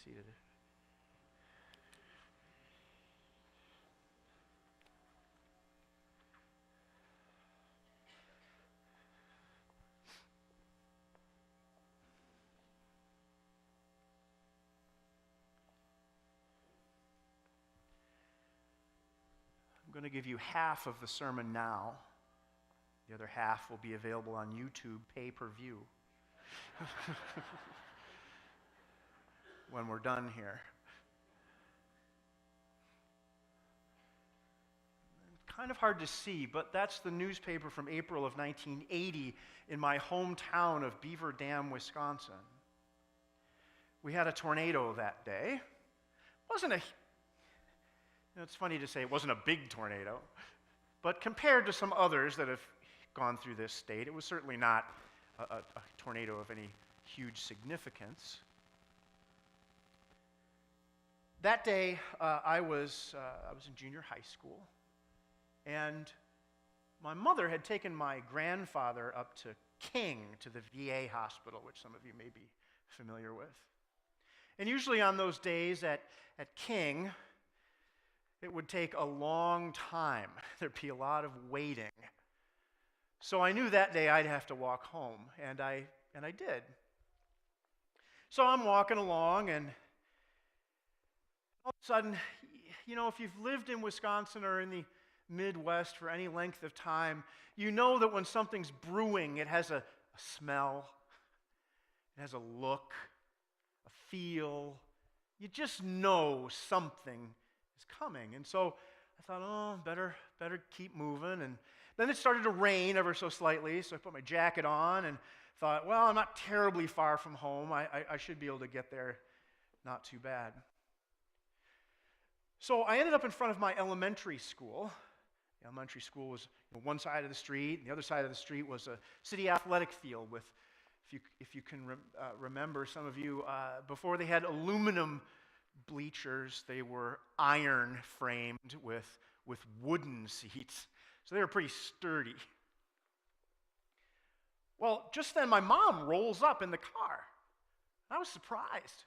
seated. I'm going to give you half of the sermon now. The other half will be available on YouTube pay-per-view when we're done here. Kind of hard to see, but that's the newspaper from April of 1980 in my hometown of Beaver Dam, Wisconsin. We had a tornado that day. It's funny to say it wasn't a big tornado, but compared to some others that have gone through this state, it was certainly not a tornado of any huge significance. That day, I was in junior high school, and my mother had taken my grandfather up to King, to the VA hospital, which some of you may be familiar with. And usually on those days at King, it would take a long time. There'd be a lot of waiting. So I knew that day I'd have to walk home, and I did. So I'm walking along, and all of a sudden, if you've lived in Wisconsin or in the Midwest for any length of time, you know that when something's brewing, it has a smell, it has a look, a feel. You just know something is coming. And so I thought, better keep moving. And then it started to rain ever so slightly, so I put my jacket on and thought, well, I'm not terribly far from home. I should be able to get there not too bad. So I ended up in front of my elementary school. The elementary school was one side of the street, and the other side of the street was a city athletic field with, if you can remember, some of you, before they had aluminum bleachers, they were iron framed with wooden seats. So they were pretty sturdy. Well, just then my mom rolls up in the car. I was surprised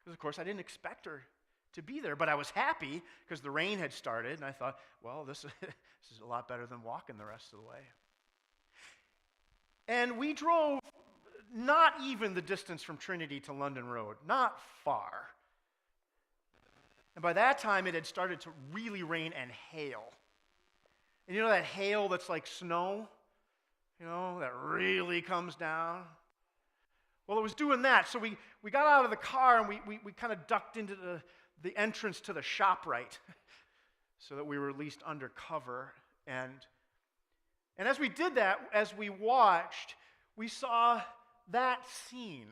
because, of course, I didn't expect her to be there, but I was happy because the rain had started, and I thought, well, this is a lot better than walking the rest of the way. And we drove not even the distance from Trinity to London Road, not far. And by that time, it had started to really rain and hail. And you know that hail that's like snow? That really comes down? Well, it was doing that, so we got out of the car and we kind of ducked into the entrance to the ShopRite so that we were at least under cover. And as we did that, as we watched, we saw that scene.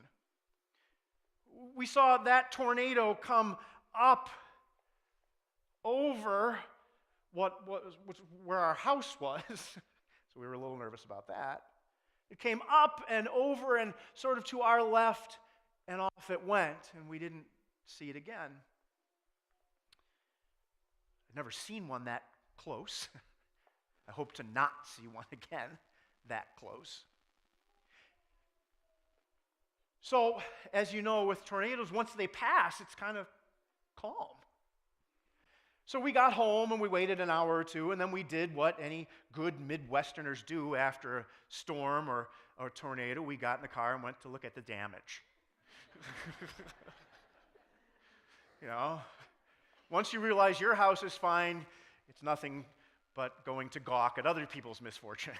We saw that tornado come up over where our house was. So we were a little nervous about that. It came up and over and sort of to our left, and off it went, and we didn't see it again. I've never seen one that close. I hope to not see one again that close. So, as you know, with tornadoes, once they pass, it's kind of calm. So we got home and we waited an hour or two, and then we did what any good Midwesterners do after a storm or a tornado. We got in the car and went to look at the damage. Once you realize your house is fine, it's nothing but going to gawk at other people's misfortune.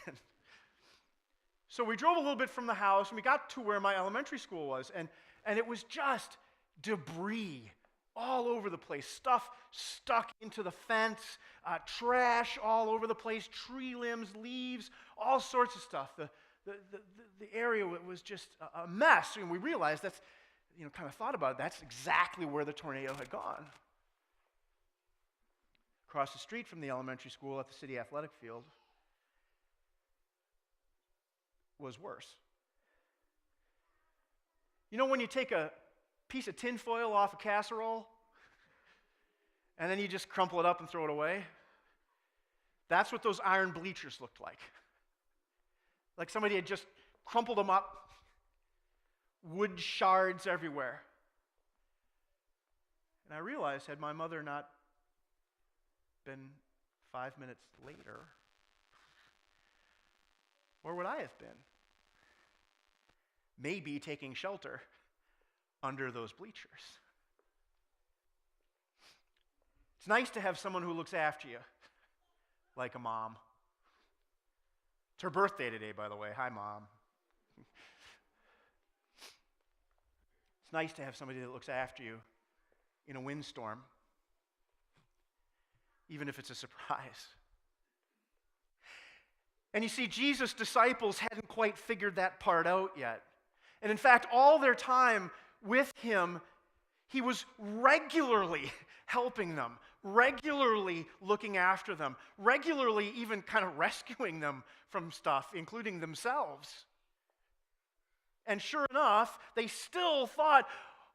So we drove a little bit from the house, and we got to where my elementary school was, and it was just debris all over the place, stuff stuck into the fence, trash all over the place, tree limbs, leaves, all sorts of stuff. The area was just a mess, and we realized that's, kind of thought about it, that's exactly where the tornado had gone. Across the street from the elementary school at the city athletic field was worse. When you take a piece of tinfoil off a casserole and then you just crumple it up and throw it away? That's what those iron bleachers looked like. Like somebody had just crumpled them up, wood shards everywhere. And I realized, had my mother not been 5 minutes later, where would I have been? Maybe taking shelter under those bleachers. It's nice to have someone who looks after you, like a mom. It's her birthday today, by the way. Hi, Mom. It's nice to have somebody that looks after you in a windstorm, even if it's a surprise. And you see, Jesus' disciples hadn't quite figured that part out yet. And in fact, all their time with him, he was regularly helping them, regularly looking after them, regularly even kind of rescuing them from stuff, including themselves. And sure enough, they still thought,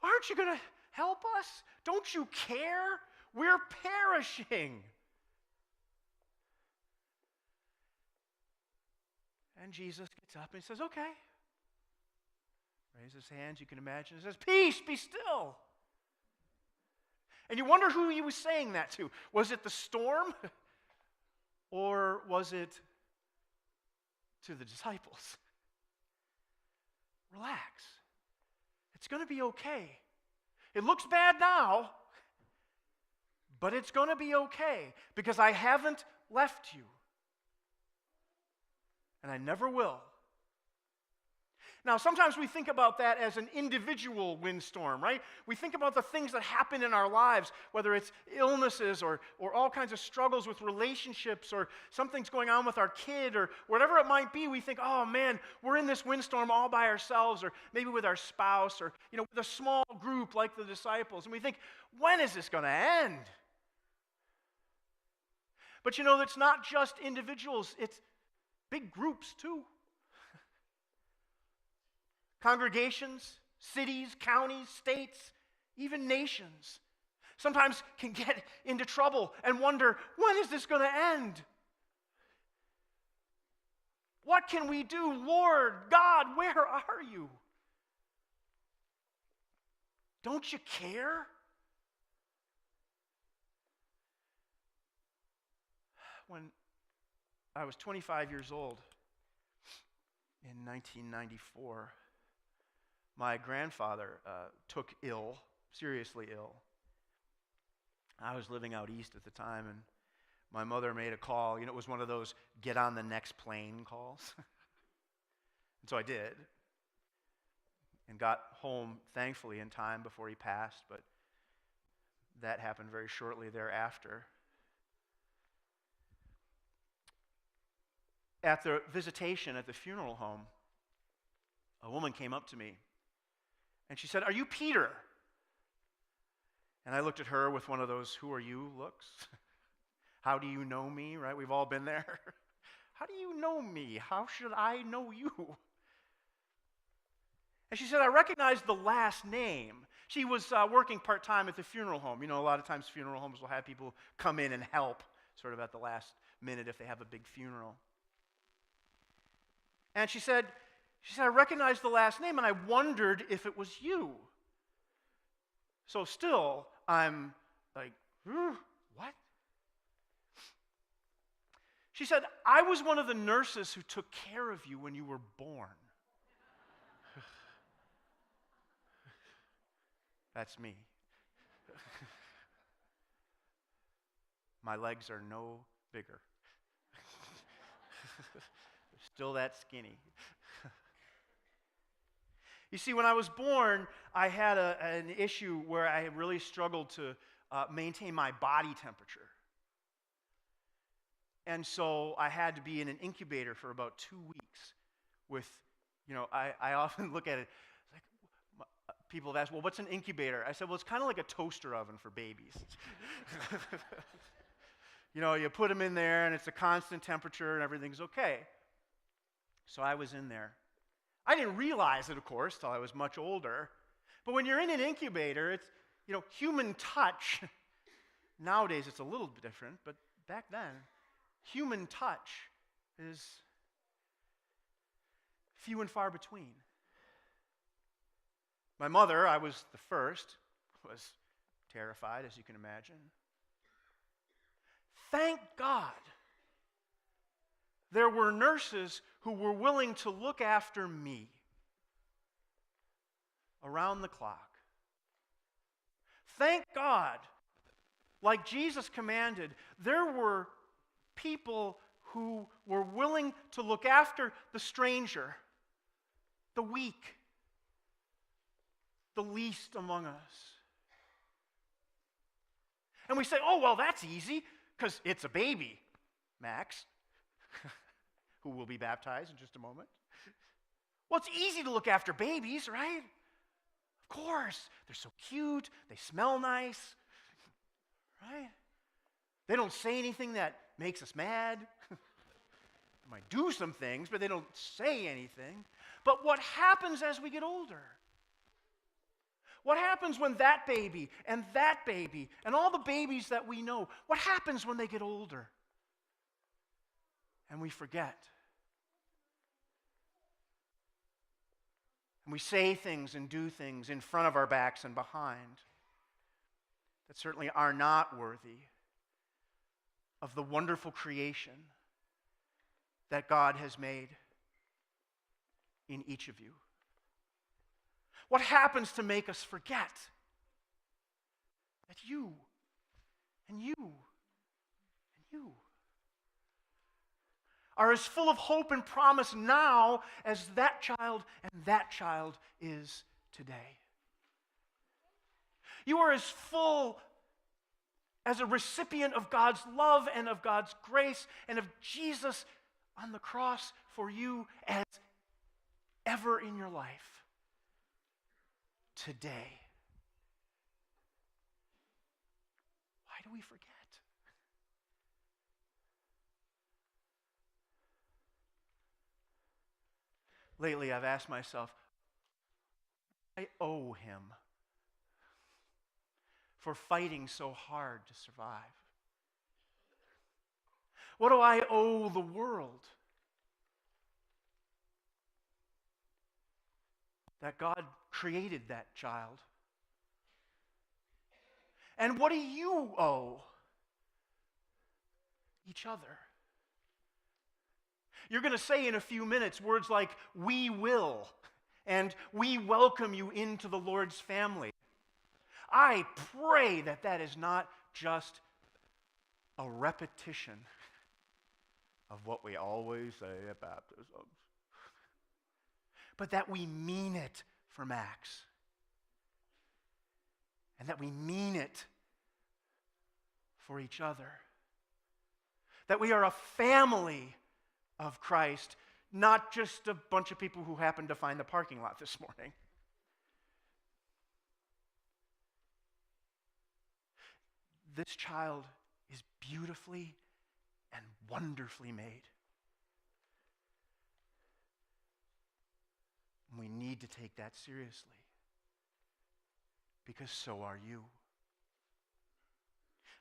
aren't you going to help us? Don't you care? We're perishing. And Jesus gets up and he says, okay. Raises his hands, you can imagine. He says, peace, be still. And you wonder who he was saying that to. Was it the storm? Or was it to the disciples? Relax. It's going to be okay. It looks bad now, but it's going to be okay because I haven't left you. And I never will. Now, sometimes we think about that as an individual windstorm, right? We think about the things that happen in our lives, whether it's illnesses or all kinds of struggles with relationships or something's going on with our kid or whatever it might be. We think, oh man, we're in this windstorm all by ourselves or maybe with our spouse or, with a small group like the disciples. And we think, when is this going to end? But it's not just individuals, it's big groups too. Congregations, cities, counties, states, even nations sometimes can get into trouble and wonder, when is this going to end? What can we do? Lord, God, where are you? Don't you care? When I was 25 years old in 1994, my grandfather took ill, seriously ill. I was living out east at the time, and my mother made a call. It was one of those get on the next plane calls. And so I did, and got home, thankfully, in time before he passed, but that happened very shortly thereafter. At the visitation at the funeral home, a woman came up to me, and she said, "Are you Peter?" And I looked at her with one of those "who are you" looks. How do you know me, right? We've all been there. How do you know me? How should I know you? And she said, "I recognize the last name." She was working part-time at the funeral home. A lot of times funeral homes will have people come in and help sort of at the last minute if they have a big funeral. And she said, "I recognized the last name, and I wondered if it was you." So still, I'm like, what? She said, "I was one of the nurses who took care of you when you were born." That's me. My legs are no bigger. They're still that skinny. You see, when I was born, I had an issue where I really struggled to maintain my body temperature. And so I had to be in an incubator for about 2 weeks with, I often look at it, like, people have asked, well, what's an incubator? I said, well, it's kind of like a toaster oven for babies. You put them in there and it's a constant temperature and everything's okay. So I was in there. I didn't realize it, of course, till I was much older. But when you're in an incubator, it's, human touch. Nowadays, it's a little bit different, but back then, human touch is few and far between. My mother, I was the first, was terrified, as you can imagine. Thank God there were nurses who were willing to look after me around the clock. Thank God, like Jesus commanded, there were people who were willing to look after the stranger, the weak, the least among us. And we say, oh, well, that's easy, because it's a baby, Max, who will be baptized in just a moment. Well, it's easy to look after babies, right? Of course. They're so cute. They smell nice, right? They don't say anything that makes us mad. They might do some things, but they don't say anything. But what happens as we get older? What happens when that baby and all the babies that we know, what happens when they get older? And we forget. And we say things and do things in front of our backs and behind that certainly are not worthy of the wonderful creation that God has made in each of you. What happens to make us forget that you and you and you are as full of hope and promise now as that child and that child is today? You are as full as a recipient of God's love and of God's grace and of Jesus on the cross for you as ever in your life today. Why do we forget? Lately, I've asked myself, I owe him for fighting so hard to survive. What do I owe the world? That God created that child. And what do you owe each other? You're going to say in a few minutes words like, we will, and we welcome you into the Lord's family. I pray that that is not just a repetition of what we always say at baptisms, but that we mean it for Max, and that we mean it for each other, that we are a family of Christ, not just a bunch of people who happened to find the parking lot this morning. This child is beautifully and wonderfully made. And we need to take that seriously, because so are you.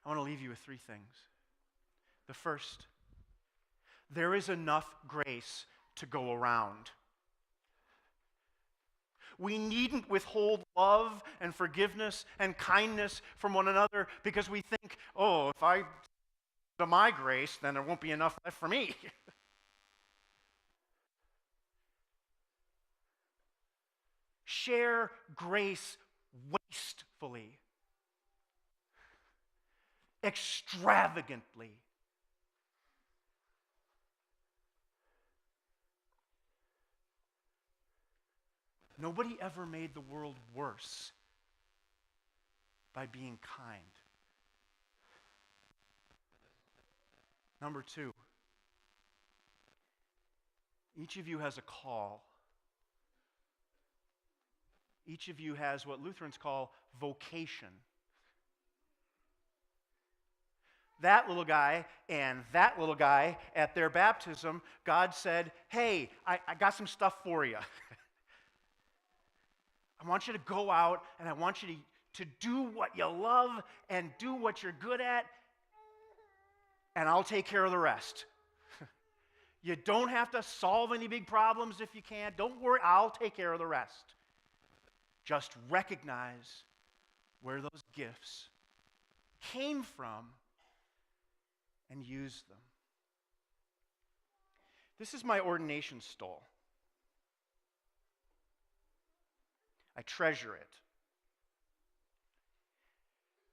I want to leave you with three things. The first, there is enough grace to go around. We needn't withhold love and forgiveness and kindness from one another because we think, oh, if I do my grace, then there won't be enough left for me. Share grace wastefully, extravagantly. Nobody ever made the world worse by being kind. Number two, each of you has a call. Each of you has what Lutherans call vocation. That little guy and that little guy at their baptism, God said, hey, I got some stuff for you. I want you to go out and I want you to do what you love and do what you're good at, and I'll take care of the rest. You don't have to solve any big problems if you can't. Don't worry, I'll take care of the rest. Just recognize where those gifts came from and use them. This is my ordination stole. I treasure it.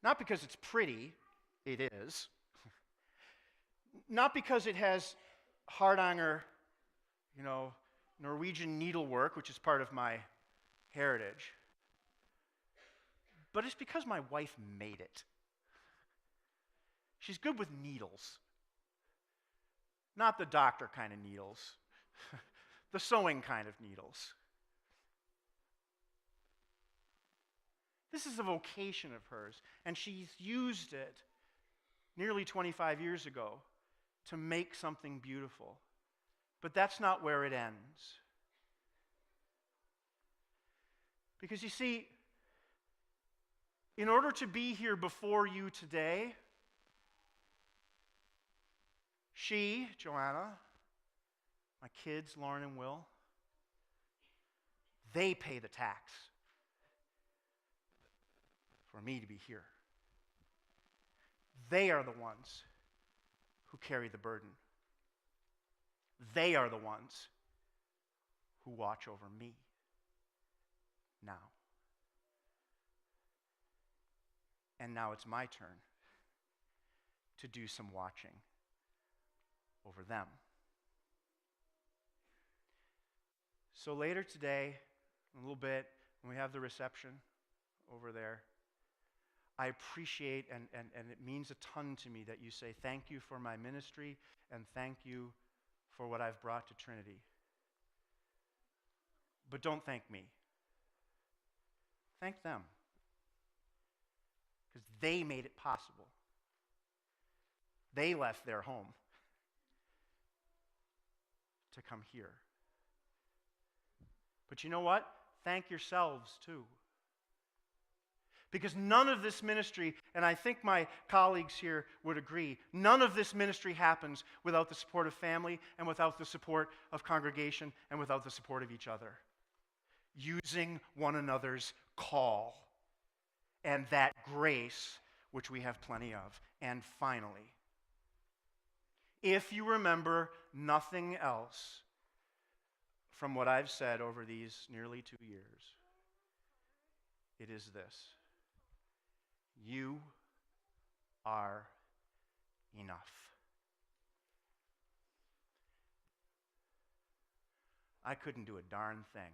Not because it's pretty, it is. Not because it has Hardanger, Norwegian needlework, which is part of my heritage. But it's because my wife made it. She's good with needles. Not the doctor kind of needles, the sewing kind of needles. This is a vocation of hers, and she's used it nearly 25 years ago to make something beautiful. But that's not where it ends. Because you see, in order to be here before you today, she, Joanna, my kids, Lauren and Will, they pay the tax for me to be here. They are the ones who carry the burden. They are the ones who watch over me now. And now it's my turn to do some watching over them. So later today, in a little bit, when we have the reception over there, I appreciate and it means a ton to me that you say thank you for my ministry and thank you for what I've brought to Trinity. But don't thank me. Thank them. Because they made it possible. They left their home to come here. But you know what? Thank yourselves too. Because none of this ministry, and I think my colleagues here would agree, none of this ministry happens without the support of family and without the support of congregation and without the support of each other. Using one another's call and that grace which we have plenty of. And finally, if you remember nothing else from what I've said over these nearly 2 years, it is this. You are enough. I couldn't do a darn thing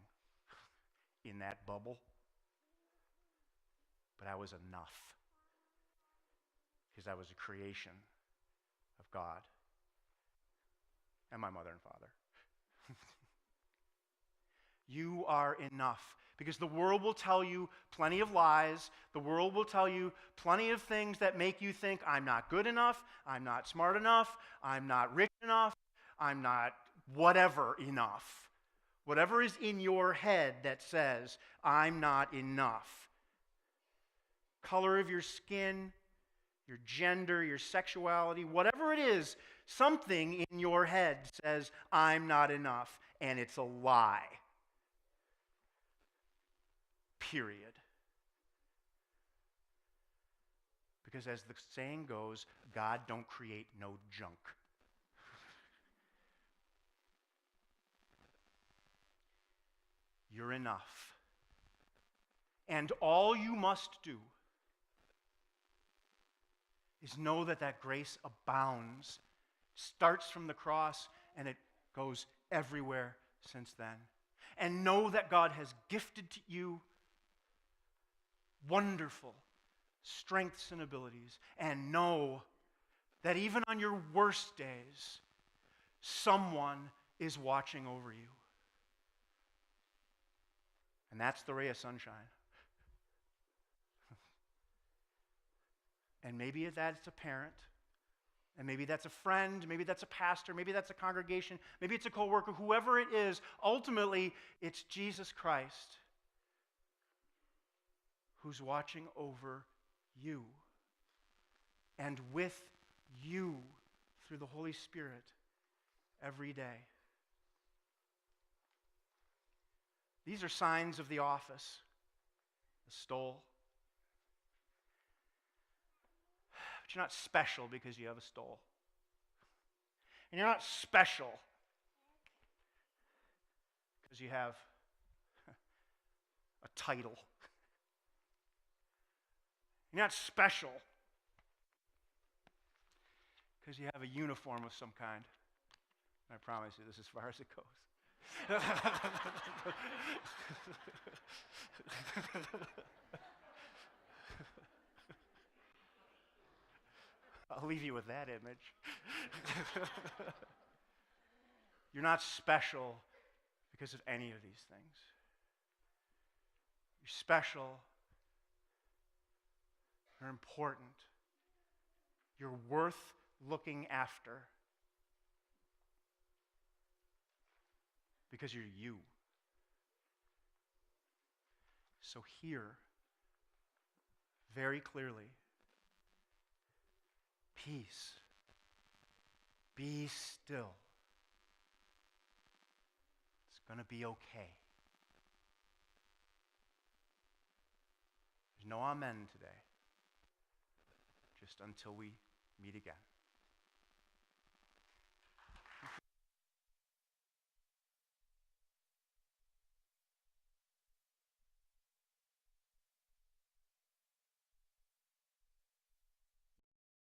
in that bubble, but I was enough because I was a creation of God and my mother and father. You are enough. Because the world will tell you plenty of lies. The world will tell you plenty of things that make you think, I'm not good enough, I'm not smart enough, I'm not rich enough, I'm not whatever enough. Whatever is in your head that says, I'm not enough. Color of your skin, your gender, your sexuality, whatever it is, something in your head says, I'm not enough, and it's a lie. Period. Because as the saying goes, God don't create no junk. You're enough. And all you must do is know that that grace abounds, starts from the cross, and it goes everywhere since then. And know that God has gifted to you wonderful strengths and abilities, and know that even on your worst days, someone is watching over you. And that's the ray of sunshine. And maybe that's a parent, and maybe that's a friend, maybe that's a pastor, maybe that's a congregation, maybe it's a coworker, whoever it is, ultimately it's Jesus Christ who's watching over you and with you through the Holy Spirit every day. These are signs of the office, the stole, But you're not special because you have a stole. And you're not special because you have a title. You're not special because you have a uniform of some kind. And I promise you, this is as far as it goes. I'll leave you with that image. You're not special because of any of these things. You're special. You're important. You're worth looking after because you're you. So hear very clearly, peace. Be still. It's going to be okay. There's no amen today, just until we meet again.